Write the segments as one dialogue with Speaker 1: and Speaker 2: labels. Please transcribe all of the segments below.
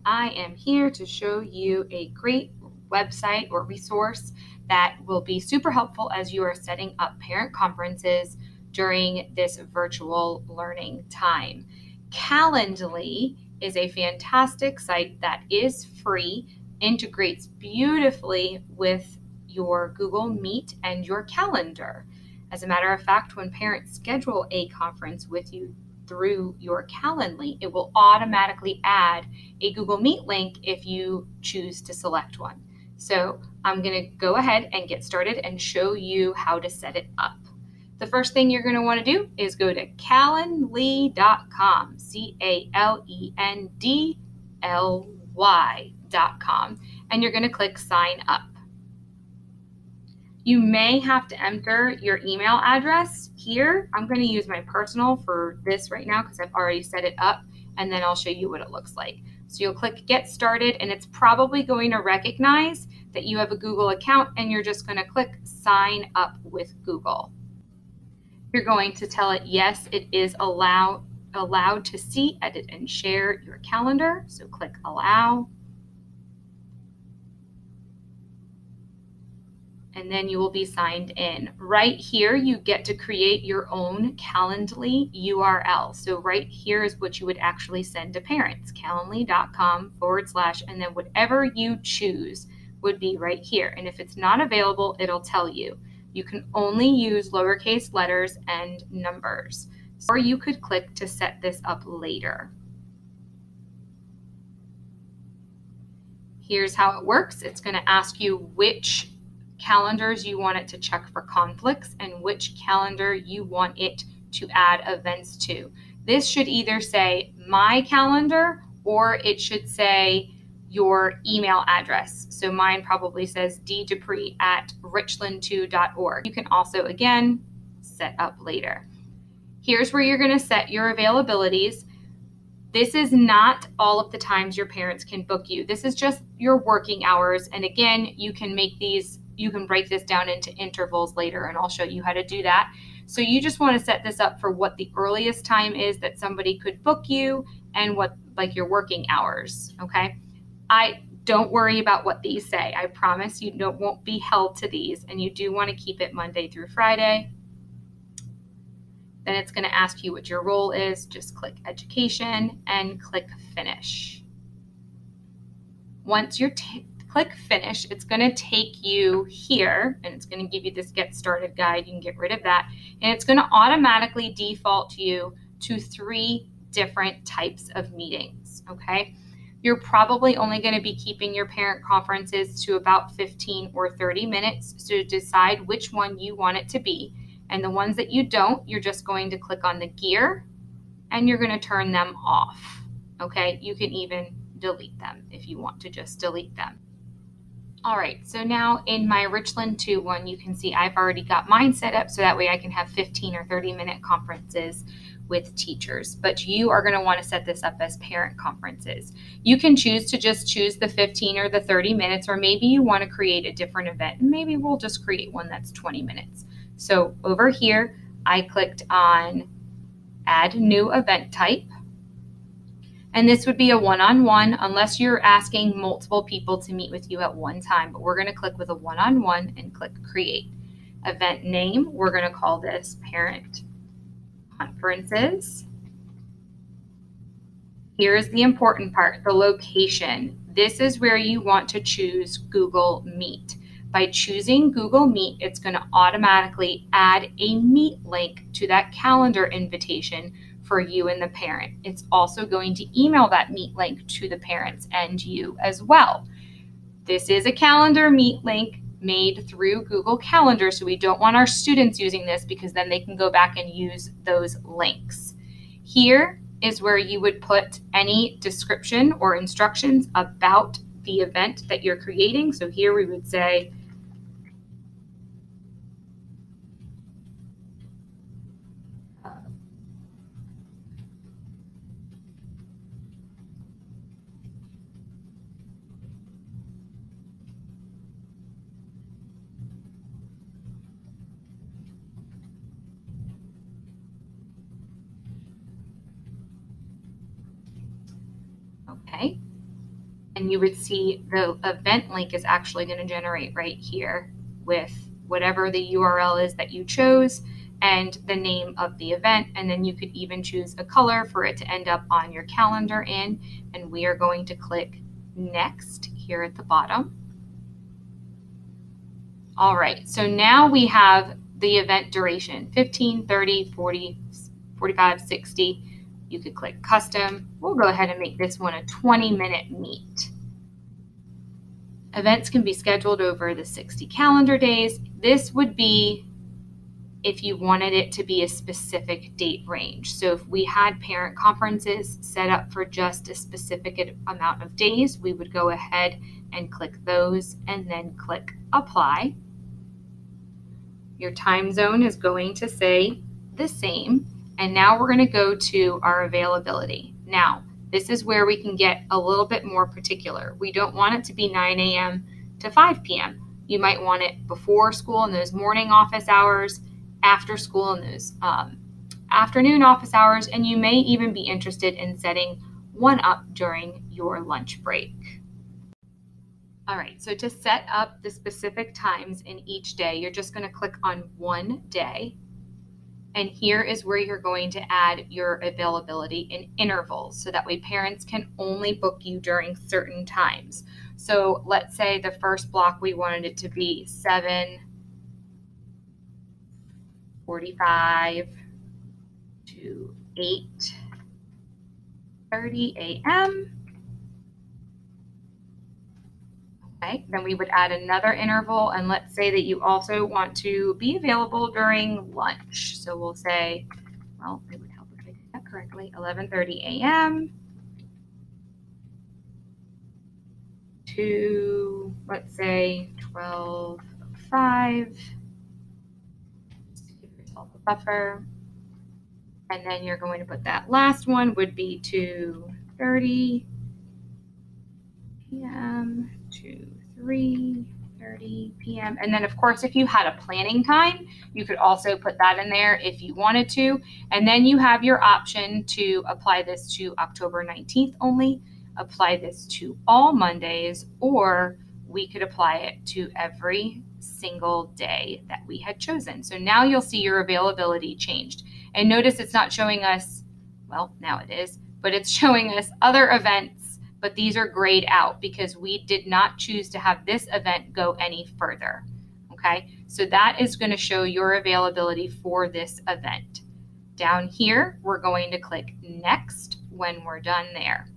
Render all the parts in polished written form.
Speaker 1: I am here to show you a great website or resource that will be super helpful as you are setting up parent conferences during this virtual learning time. Calendly is a fantastic site that is free, integrates beautifully with your Google Meet and your calendar. As a matter of fact, when parents schedule a conference with you through your Calendly, it will automatically add a Google Meet link if you choose to select one. So I'm going to go ahead and get started and show you how to set it up. The first thing you're going to want to do is go to calendly.com, calendly.com, and you're going to click sign up. You may have to enter your email address here. I'm going to use my personal for this right now because I've already set it up, and then I'll show you what it looks like. So you'll click get started, and it's probably going to recognize that you have a Google account, and you're just going to click sign up with Google. You're going to tell it yes, it is allowed to see, edit, and share your calendar. So click allow. And then you will be signed in. Right here, you get to create your own Calendly URL. So right here is what you would actually send to parents, calendly.com / and then whatever you choose would be right here. And if it's not available, it'll tell you. You can only use lowercase letters and numbers. Or you could click to set this up later. Here's how it works. It's going to ask you which calendars you want it to check for conflicts and which calendar you want it to add events to. This should either say my calendar or it should say your email address. So mine probably says ddupree@richland2.org. You can also, again, set up later. Here's where you're going to set your availabilities. This is not all of the times your parents can book you. This is just your working hours. And again, you can break this down into intervals later, and I'll show you how to do that. So you just want to set this up for what the earliest time is that somebody could book you and what your working hours, okay? Don't worry about what these say. I promise you won't be held to these, and you do want to keep it Monday through Friday. Then it's going to ask you what your role is. Just click education and click finish. Once you click finish, it's going to take you here, and it's going to give you this get started guide. You can get rid of that, and it's going to automatically default you to 3 different types of meetings, okay? You're probably only going to be keeping your parent conferences to about 15 or 30 minutes, so decide which one you want it to be. And the ones that you don't, you're just going to click on the gear and you're going to turn them off, okay? You can even delete them if you want to just delete them. All right, so now in my Richland 2 one, you can see I've already got mine set up so that way I can have 15 or 30-minute conferences with teachers, but you are going to want to set this up as parent conferences. You can choose to just choose the 15 or the 30 minutes, or maybe you want to create a different event, and maybe we'll just create one that's 20 minutes. So over here, I clicked on add new event type. And this would be a one-on-one unless you're asking multiple people to meet with you at one time. But we're going to click with a one-on-one and click create. Event name, we're going to call this parent conferences. Here's the important part, the location. This is where you want to choose Google Meet. By choosing Google Meet, it's going to automatically add a Meet link to that calendar invitation for you and the parent. It's also going to email that Meet link to the parents and you as well. This is a calendar Meet link made through Google Calendar, so we don't want our students using this because then they can go back and use those links. Here is where you would put any description or instructions about the event that you're creating. So here we would say, okay. and you would see the event link is actually going to generate right here with whatever the URL is that you chose and the name of the event. And then you could even choose a color for it to end up on your calendar in. And we are going to click next here at the bottom. All right, so now we have the event duration, 15, 30, 40, 45, 60. You could click custom. We'll go ahead and make this one a 20-minute meet. Events can be scheduled over the 60 calendar days. This would be if you wanted it to be a specific date range. So if we had parent conferences set up for just a specific amount of days, we would go ahead and click those and then click apply. Your time zone is going to say the same. And now we're going to go to our availability. Now, this is where we can get a little bit more particular. We don't want it to be 9 a.m. to 5 p.m. You might want it before school in those morning office hours, after school in those afternoon office hours, and you may even be interested in setting one up during your lunch break. All right, so to set up the specific times in each day, you're just going to click on one day. And here is where you're going to add your availability in intervals, so that way parents can only book you during certain times. So let's say the first block we wanted it to be 7:45 to 8:30 a.m. Okay, then we would add another interval, and let's say that you also want to be available during lunch. So we'll say, well, it would help if I did that correctly, 11:30 a.m. to, let's say, 12:05. Just give yourself a buffer. And then you're going to put that last one would be 2:30 p.m. to 3:30 p.m. And then, of course, if you had a planning time, you could also put that in there if you wanted to. And then you have your option to apply this to October 19th only, apply this to all Mondays, or we could apply it to every single day that we had chosen. So now you'll see your availability changed. And notice it's not showing us, well, now it is, but it's showing us other events, but these are grayed out because we did not choose to have this event go any further. Okay, so that is going to show your availability for this event. Down here, we're going to click next when we're done there.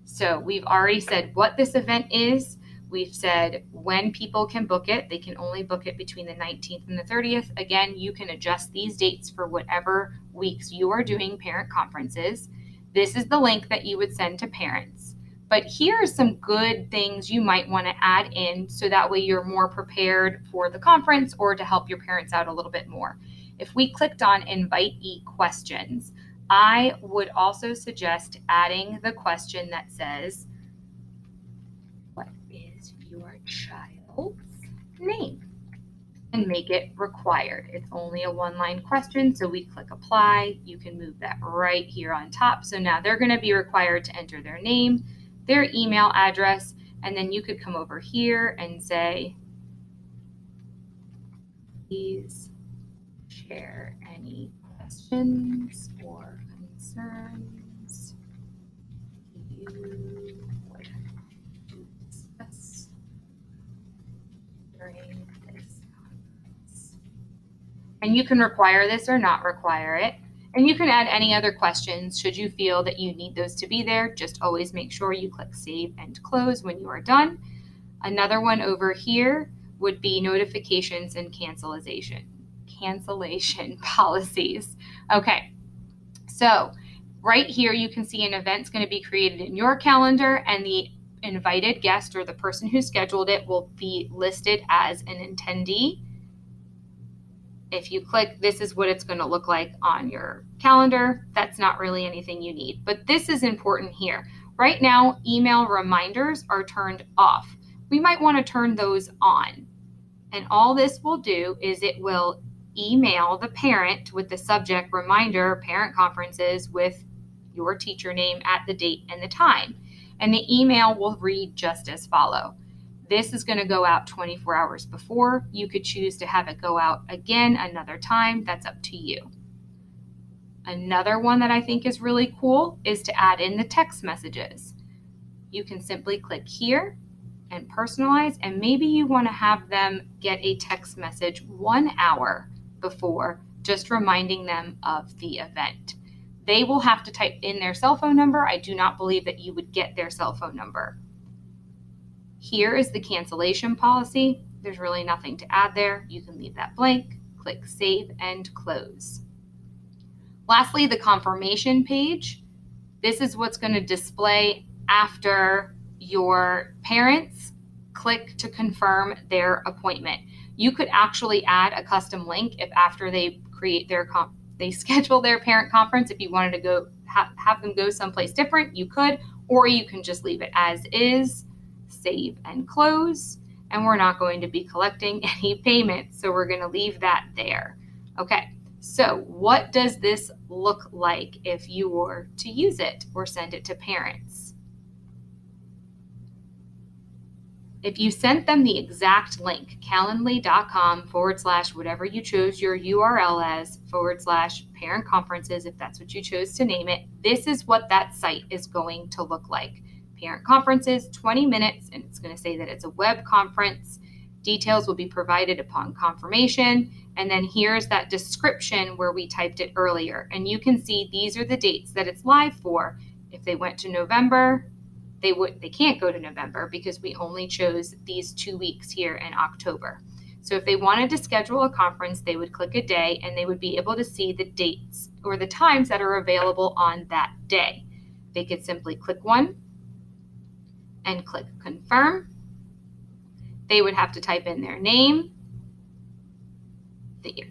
Speaker 1: So we've already said what this event is. We've said when people can book it. They can only book it between the 19th and the 30th. Again, you can adjust these dates for whatever weeks you are doing parent conferences. This is the link that you would send to parents. But here are some good things you might want to add in so that way you're more prepared for the conference or to help your parents out a little bit more. If we clicked on invitee questions, I would also suggest adding the question that says, what is your child's name? And make it required. It's only a one-line question, so we click apply. You can move that right here on top. So now they're going to be required to enter their name, their email address, and then you could come over here and say, please share any questions or concerns you would discuss during this conference. And you can require this or not require it. And you can add any other questions should you feel that you need those to be there. Just always make sure you click save and close when you are done. Another one over here would be notifications and cancellation policies. Okay, so right here you can see an event's going to be created in your calendar, and the invited guest or the person who scheduled it will be listed as an attendee. If you click, this is what it's going to look like on your calendar. That's not really anything you need, but this is important here. Right now, email reminders are turned off. We might want to turn those on. And all this will do is it will email the parent with the subject reminder, parent conferences, with your teacher name at the date and the time. And the email will read just as follow. This is going to go out 24 hours before. You could choose to have it go out again another time. That's up to you. Another one that I think is really cool is to add in the text messages. You can simply click here and personalize, and maybe you want to have them get a text message 1 hour before, just reminding them of the event. They will have to type in their cell phone number. I do not believe that you would get their cell phone number. Here is the cancellation policy. There's really nothing to add there. You can leave that blank, click save and close. Lastly, the confirmation page. This is what's going to display after your parents click to confirm their appointment. You could actually add a custom link if after they create they schedule their parent conference. If you wanted to go have them go someplace different, you could, or you can just leave it as is, save and close, and we're not going to be collecting any payments, so we're going to leave that there. Okay, so what does this look like if you were to use it or send it to parents? If you sent them the exact link, calendly.com/whatever you chose your URL as /parent conferences, if that's what you chose to name it, this is what that site is going to look like. Parent conferences, 20 minutes, and it's going to say that it's a web conference. Details will be provided upon confirmation. And then here's that description where we typed it earlier. And you can see these are the dates that it's live for. If they went to November, they can't go to November because we only chose these 2 weeks here in October. So if they wanted to schedule a conference, they would click a day and they would be able to see the dates or the times that are available on that day. They could simply click one and click confirm. They would have to type in their name,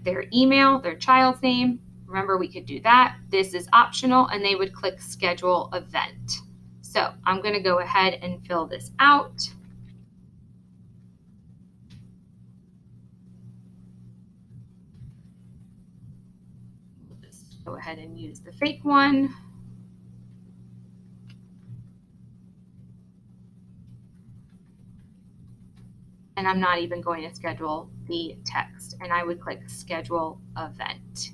Speaker 1: their email, their child's name. Remember, we could do that. This is optional, and they would click schedule event. So I'm going to go ahead and fill this out. We'll just go ahead and use the fake one. And I'm not even going to schedule the text, and I would click schedule event.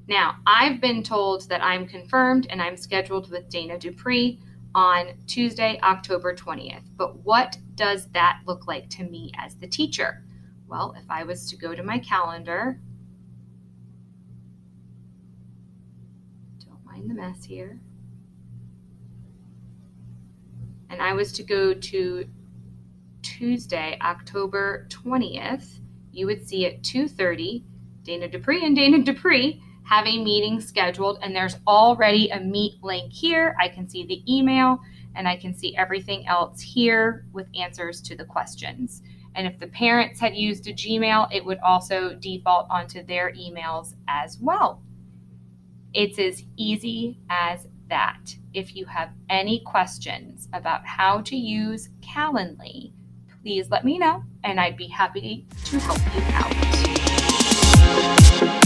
Speaker 1: Now, I've been told that I'm confirmed and I'm scheduled with Dana Dupree on Tuesday, October 20th. But what does that look like to me as the teacher? Well, if I was to go to my calendar, don't mind the mess here, and I was to go to Tuesday, October 20th, you would see at 2:30, Dana Dupree and Dana Dupree have a meeting scheduled, and there's already a meet link here. I can see the email and I can see everything else here with answers to the questions. And if the parents had used a Gmail, it would also default onto their emails as well. It's as easy as that. If you have any questions about how to use Calendly, please let me know and I'd be happy to help you out.